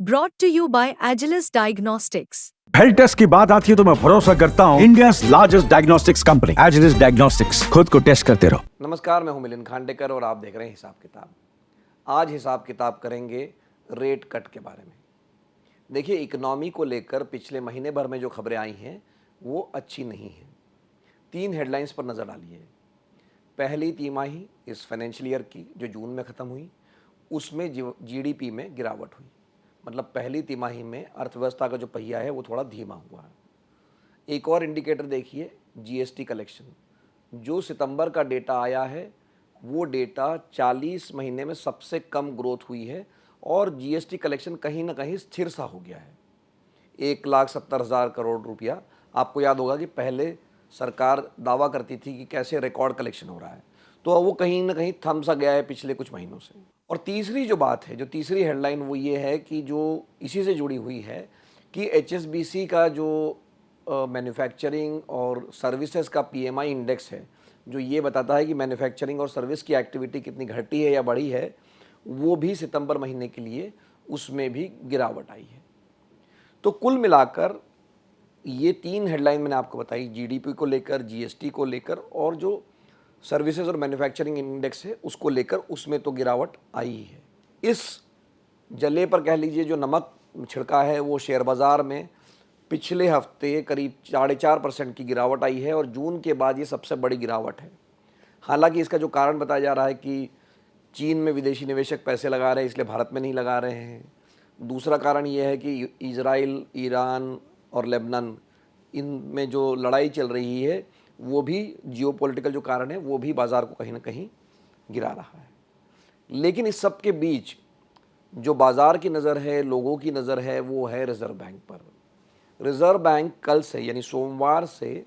brought to you by Agilus Diagnostics. Health test की बात आती है तो मैं भरोसा करता हूँ India largest diagnostics company Agilus Diagnostics. खुद को टेस्ट करते रहो। नमस्कार, मैं हूं मिलिंद खांडेकर और आप देख रहे हैं हिसाब किताब। आज हिसाब किताब करेंगे रेट कट के बारे में। देखिए, इकोनॉमी को लेकर पिछले महीने भर में जो खबरें आई हैं वो अच्छी नहीं हैं। 3 हेडलाइंस पर नज़र डालिए। पहली तिमाही इस फाइनेंशियल ईयर की जो जून में ख़त्म हुई, उसमें जीडीपी में गिरावट हुई। मतलब पहली तिमाही में अर्थव्यवस्था का जो पहिया है वो थोड़ा धीमा हुआ है। एक और इंडिकेटर देखिए, जीएसटी कलेक्शन। जो सितंबर का डेटा आया है वो डेटा 40 महीने में सबसे कम ग्रोथ हुई है और जीएसटी कलेक्शन कहीं ना कहीं स्थिर सा हो गया है। 1,70,000 करोड़ रुपया। आपको याद होगा कि पहले सरकार दावा करती थी कि कैसे रिकॉर्ड कलेक्शन हो रहा है, तो वो कहीं ना कहीं थम सा गया है पिछले कुछ महीनों से। और तीसरी जो बात है, जो तीसरी हेडलाइन, वो ये है कि जो इसी से जुड़ी हुई है कि एचएसबीसी का जो मैन्युफैक्चरिंग और सर्विसेज का पीएमआई इंडेक्स है, जो ये बताता है कि मैन्युफैक्चरिंग और सर्विस की एक्टिविटी कितनी घटी है या बढ़ी है, वो भी सितंबर महीने के लिए उसमें भी गिरावट आई है। तो कुल मिलाकर ये 3 हेडलाइन मैंने आपको बताई, जीडीपी को लेकर, जीएसटी को लेकर और जो सर्विसेज और मैन्युफैक्चरिंग इंडेक्स है उसको लेकर, उसमें तो गिरावट आई है। इस जले पर कह लीजिए जो नमक छिड़का है, वो शेयर बाज़ार में पिछले हफ्ते करीब 4.5% की गिरावट आई है और जून के बाद ये सबसे बड़ी गिरावट है। हालांकि इसका जो कारण बताया जा रहा है कि चीन में विदेशी निवेशक पैसे लगा रहे हैं, इसलिए भारत में नहीं लगा रहे हैं। दूसरा कारण ये है कि इजराइल, ईरान और लेबनान, इनमें जो लड़ाई चल रही है वो भी जियोपॉलिटिकल जो कारण है वो भी बाज़ार को कहीं ना कहीं गिरा रहा है। लेकिन इस सब के बीच जो बाज़ार की नज़र है, लोगों की नज़र है, वो है रिज़र्व बैंक पर। रिज़र्व बैंक कल से यानी सोमवार से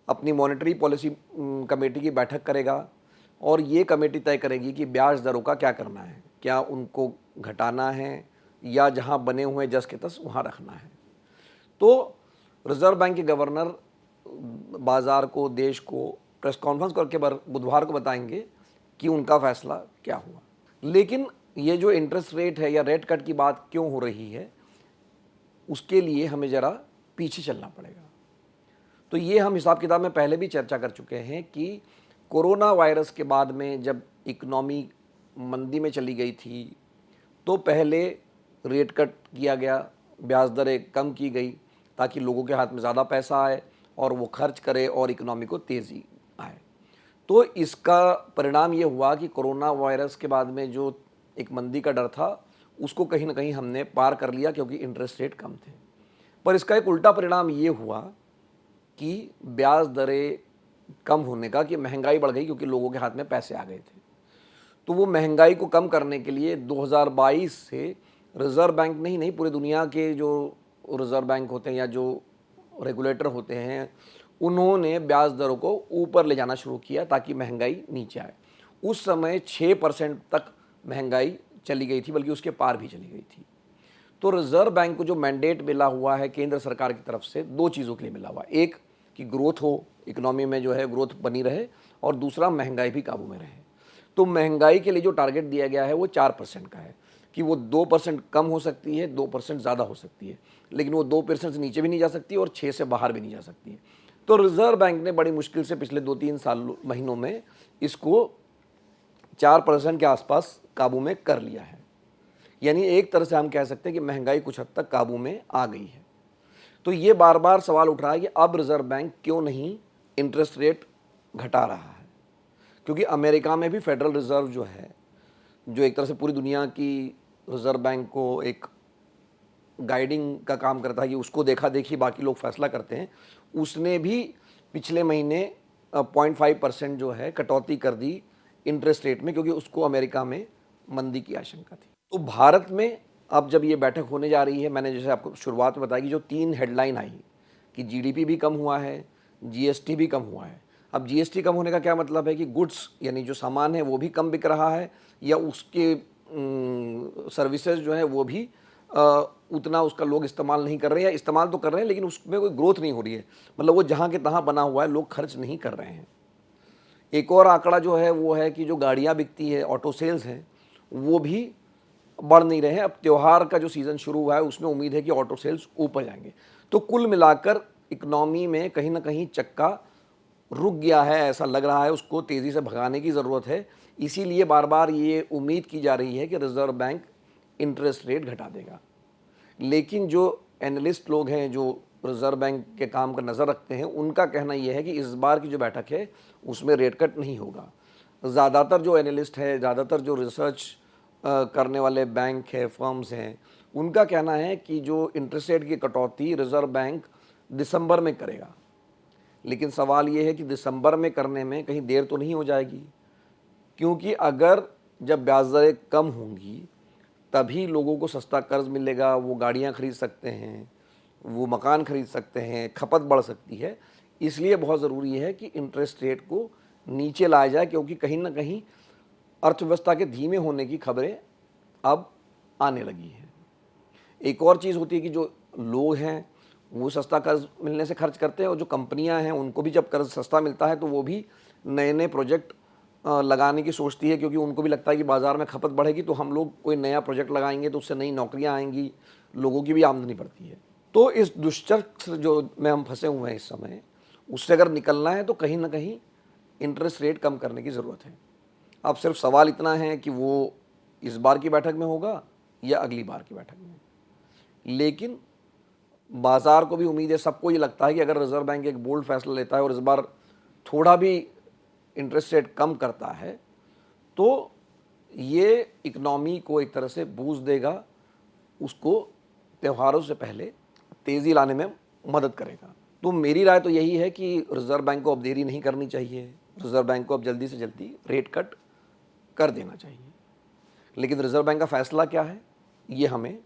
अपनी मॉनेटरी पॉलिसी कमेटी की बैठक करेगा और ये कमेटी तय करेगी कि ब्याज दरों का क्या करना है, क्या उनको घटाना है या जहां बने हुए जस के तस वहां रखना है। तो रिज़र्व बैंक के गवर्नर बाज़ार को, देश को प्रेस कॉन्फ्रेंस करके बुधवार को बताएंगे कि उनका फैसला क्या हुआ। लेकिन ये जो इंटरेस्ट रेट है या रेट कट की बात क्यों हो रही है, उसके लिए हमें ज़रा पीछे चलना पड़ेगा। तो ये हम हिसाब किताब में पहले भी चर्चा कर चुके हैं कि कोरोना वायरस के बाद में जब इकनॉमी मंदी में चली गई थी तो पहले रेट कट किया गया, ब्याज दरें कम की गई ताकि लोगों के हाथ में ज़्यादा पैसा आए और वो खर्च करे और इकनॉमी को तेज़ी आए। तो इसका परिणाम ये हुआ कि कोरोना वायरस के बाद में जो एक मंदी का डर था उसको कहीं ना कहीं हमने पार कर लिया क्योंकि इंटरेस्ट रेट कम थे। पर इसका एक उल्टा परिणाम ये हुआ कि ब्याज दरें कम होने का, कि महंगाई बढ़ गई क्योंकि लोगों के हाथ में पैसे आ गए थे। तो वो महंगाई को कम करने के लिए 2022 से रिज़र्व बैंक नहीं पूरे दुनिया के जो रिज़र्व बैंक होते हैं या जो रेगुलेटर होते हैं, उन्होंने ब्याज दरों को ऊपर ले जाना शुरू किया ताकि महंगाई नीचे आए। उस समय 6% तक महंगाई चली गई थी, बल्कि उसके पार भी चली गई थी। तो रिज़र्व बैंक को जो मैंडेट मिला हुआ है केंद्र सरकार की तरफ से, 2 चीज़ों के लिए मिला हुआ है। एक कि ग्रोथ हो, इकोनॉमी में जो है ग्रोथ बनी रहे, और दूसरा महंगाई भी काबू में रहे। तो महंगाई के लिए जो टारगेट दिया गया है वो 4% का है कि वो 2% कम हो सकती है, 2% ज़्यादा हो सकती है, लेकिन वो 2% से नीचे भी नहीं जा सकती और 6 से बाहर भी नहीं जा सकती है। तो रिज़र्व बैंक ने बड़ी मुश्किल से पिछले 2-3 महीनों में इसको 4% के आसपास काबू में कर लिया है। यानी एक तरह से हम कह सकते हैं कि महंगाई कुछ हद तक काबू में आ गई है। तो ये बार बार सवाल उठ रहा है कि अब रिज़र्व बैंक क्यों नहीं इंटरेस्ट रेट घटा रहा है, क्योंकि अमेरिका में भी फेडरल रिज़र्व जो है, जो एक तरह से पूरी दुनिया की रिज़र्व बैंक को एक गाइडिंग का काम करता है कि उसको देखा देखी बाकी लोग फैसला करते हैं, उसने भी पिछले महीने 0.5% जो है कटौती कर दी इंटरेस्ट रेट में, क्योंकि उसको अमेरिका में मंदी की आशंका थी। तो भारत में अब जब ये बैठक होने जा रही है, मैंने जैसे आपको शुरुआत में बताया कि जो 3 हेडलाइन आई कि जीडीपी भी कम हुआ है, जीएसटी भी कम हुआ है। अब जीएसटी कम होने का क्या मतलब है कि गुड्स यानी जो सामान है वो भी कम बिक रहा है, या उसके सर्विसेज जो है वो भी उतना उसका लोग इस्तेमाल नहीं कर रहे हैं, या इस्तेमाल तो कर रहे हैं लेकिन उसमें कोई ग्रोथ नहीं हो रही है। मतलब वो जहाँ के तहाँ बना हुआ है, लोग खर्च नहीं कर रहे हैं। एक और आंकड़ा जो है वो है कि जो गाड़ियाँ बिकती है, ऑटो सेल्स हैं, वो भी बढ़ नहीं रहे हैं। अब त्योहार का जो सीज़न शुरू हुआ है उसमें उम्मीद है कि ऑटो सेल्स ऊपर जाएंगे। तो कुल मिलाकर इकोनॉमी में कहीं ना कहीं चक्का रुक गया है, ऐसा लग रहा है। उसको तेज़ी से भगाने की ज़रूरत है। इसीलिए बार बार ये उम्मीद की जा रही है कि रिज़र्व बैंक इंटरेस्ट रेट घटा देगा। लेकिन जो एनालिस्ट लोग हैं, जो रिज़र्व बैंक के काम का नज़र रखते हैं, उनका कहना यह है कि इस बार की जो बैठक है उसमें रेट कट नहीं होगा। ज़्यादातर जो एनालिस्ट है, ज़्यादातर जो रिसर्च करने वाले बैंक है, फर्म्स हैं, उनका कहना है कि जो इंटरेस्ट रेट की कटौती रिज़र्व बैंक दिसंबर में करेगा। लेकिन सवाल ये है कि दिसंबर में करने में कहीं देर तो नहीं हो जाएगी, क्योंकि अगर जब ब्याज दरें कम होंगी तभी लोगों को सस्ता कर्ज मिलेगा, वो गाड़ियाँ खरीद सकते हैं, वो मकान खरीद सकते हैं, खपत बढ़ सकती है। इसलिए बहुत ज़रूरी है कि इंटरेस्ट रेट को नीचे लाया जाए, क्योंकि कहीं ना कहीं अर्थव्यवस्था के धीमे होने की खबरें अब आने लगी हैं। एक और चीज़ होती है कि जो लोग हैं वो सस्ता कर्ज मिलने से खर्च करते हैं, और जो कंपनियां हैं उनको भी जब कर्ज सस्ता मिलता है तो वो भी नए नए प्रोजेक्ट लगाने की सोचती है, क्योंकि उनको भी लगता है कि बाज़ार में खपत बढ़ेगी तो हम लोग कोई नया प्रोजेक्ट लगाएंगे तो उससे नई नौकरियां आएंगी, लोगों की भी आमदनी बढ़ती है। तो इस दुष्चक्र जो में हम फंसे हुए हैं इस समय, उससे अगर निकलना है तो कहीं ना कहीं इंटरेस्ट रेट कम करने की ज़रूरत है। अब सिर्फ सवाल इतना है कि वो इस बार की बैठक में होगा या अगली बार की बैठक में। लेकिन बाज़ार को भी उम्मीद है, सबको ये लगता है कि अगर रिज़र्व बैंक एक बोल्ड फैसला लेता है और इस बार थोड़ा भी इंटरेस्ट रेट कम करता है तो ये इकनॉमी को एक तरह से बूस्ट देगा, उसको त्योहारों से पहले तेज़ी लाने में मदद करेगा। तो मेरी राय तो यही है कि रिज़र्व बैंक को अब देरी नहीं करनी चाहिए, रिज़र्व बैंक को अब जल्दी से जल्दी रेट कट कर देना चाहिए। लेकिन रिज़र्व बैंक का फ़ैसला क्या है ये हमें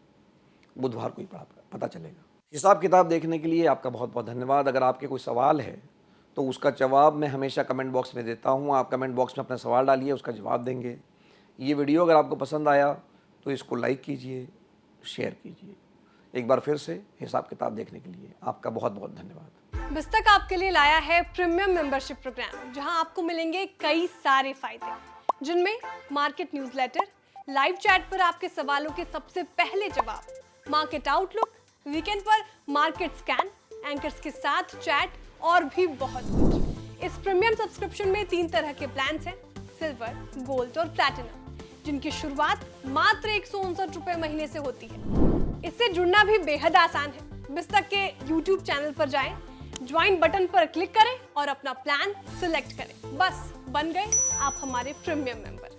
बुधवार को ही पता चलेगा। हिसाब किताब देखने के लिए आपका बहुत बहुत धन्यवाद। अगर आपके कोई सवाल है तो उसका जवाब मैं हमेशा कमेंट बॉक्स में देता हूँ। आप कमेंट बॉक्स में अपना सवाल डालिए, उसका जवाब देंगे। ये वीडियो अगर आपको पसंद आया तो इसको लाइक कीजिए, शेयर कीजिए। एक बार फिर से हिसाब किताब देखने के लिए आपका बहुत बहुत धन्यवाद। बिस्तक आपके लिए लाया है प्रीमियम मेंबरशिप प्रोग्राम, जहां आपको मिलेंगे कई सारे फायदे, जिनमें मार्केट न्यूज़लेटर, लाइव चैट पर आपके सवालों के सबसे पहले जवाब, मार्केट आउटलुक, वीकेंड पर मार्केट स्कैन, एंकर्स के साथ चैट और भी बहुत कुछ। इस प्रीमियम सब्सक्रिप्शन में 3 तरह के प्लान्स हैं, सिल्वर, गोल्ड और प्लैटिनम, जिनकी शुरुआत मात्र 159 रुपए महीने से होती है। इससे जुड़ना भी बेहद आसान है। बिस्तक के YouTube चैनल पर जाएं, ज्वाइन बटन पर क्लिक करें और अपना प्लान सिलेक्ट करें। बस बन गए आप हमारे प्रीमियम मेंबर।